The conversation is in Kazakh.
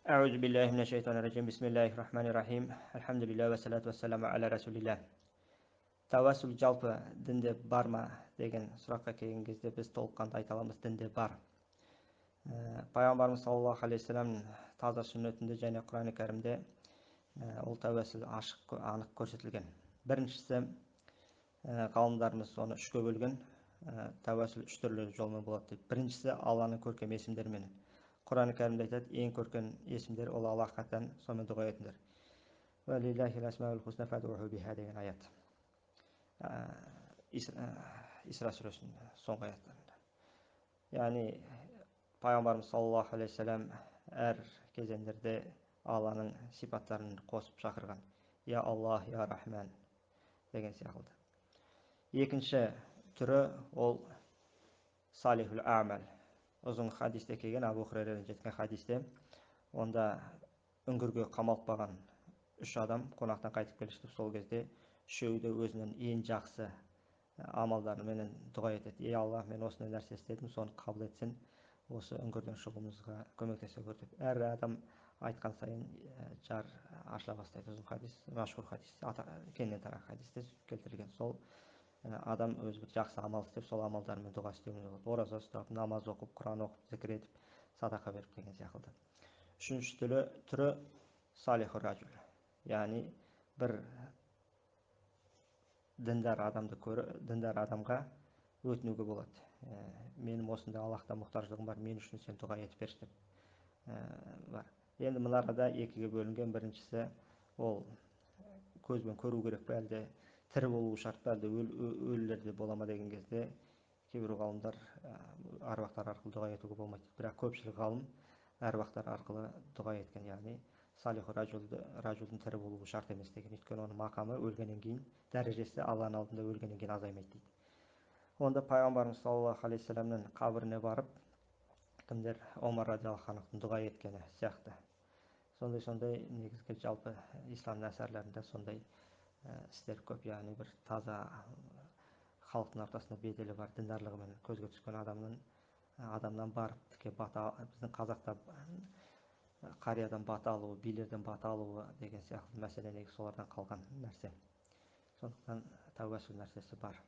Euzu billahi mineşşeytanirracim. Bismillahirrahmanirrahim. Elhamdülillah ve salatu vesselamu ala Resulillah. Tavassul жалпы дінде бар ма деген сұраққа келген кезде біз толыққанды айта аламыз, дінде бар. Пайғамбарымыз саллаллаху алейхи вассалам таза сүннетінде және Құран кәрімде ол тәуәсіл ашық анық көрсетілген. Біріншісі, ғалымдарымыз оны үшке бөлген. Тәуәсіл үш түрлі жолмен болады дейді. Біріншісі, Алланың көркем есімдерімен. Құран кәрімде айтады, ең көркем есімдер ол Аллахқа тән, сонымен дұға етіңдер. Валиллахил асмаул хусна фадъуху биха деген аят. Исра сүресінің соңғы аяттарында. Яғни пайғамбарымыз саллаллаху алейхи вассалам әр кезеңдерде Алланың сипаттарын қосып шақырған. Я Аллах, я Рахман деген сияқты. Екінші түрі ол салихул амал. Ұзын хадисте келген, Абу Хурайрадан жеткен хадисте, онда үңгірге қамалып қалған үш адам қонақтан қайтып келішті. Сол кезде үшеуі де өзінің ең жақсы амалдарымен дұға етеді. Ей Алла, мен осындай нәрсе істедім, соны қабыл етсін, осы үңгірден шығуымызға көмектесе көр деп. Әр адам айтқан сайын жар ашыла бастайды. Ұзын хадис, машһур хадис, кеңінен тараған хадисте келтірілген. Сол адам өзі бір жақсы амал істеп, сол амалдарымен дұға істеуіне болады. Ораза ұстап, намаз оқып, Құран оқып, зікір етіп, садақа беріп деген сияқты. Үшінші түрі салиху ражул. Яғни бір діндар адамға өтінуге болады. Менің осындай Аллахтан мұқтаждығым бар, мен үшін сен дұға етіп берші деп бар. Енді мына арада екіге бөлінген. Біріншісі, ол көзбен көру керек пе, әлде тірі болуы шарт па, әлде өлілерде бола ма деген кезде кейбір ғалымдар аруақтар арқылы дұға етуге болмайды. Бірақ көпшілік ғалым аруақтар арқылы дұға еткен. Яғни салиху ражулдың тірі болуы шарт емес деген. Өйткені оның мақамы өлгеннен кейін, дәрежесі Алланың алдында өлгеннен кейін азаймайды дейді. Онда пайғамбарымыз саллаллаху алейхи вассаламның қабіріне барып, кімдер Омар радиаллаху анхудың дұға еткені сияқты. Сондай негізгі жалпы ислам нәсәрлерінде сондай істер көп. Яғни бір таза халықтың ортасында беделі бар, діндарлығымен көзге түскен адамнан барып тіке бата, біздің қазақта қариядан бата алуы, билерден бата алуы деген сияқты мәселе негізі солардан қалған нәрсе. Сондықтан тәуәсіл нәрсесі бар.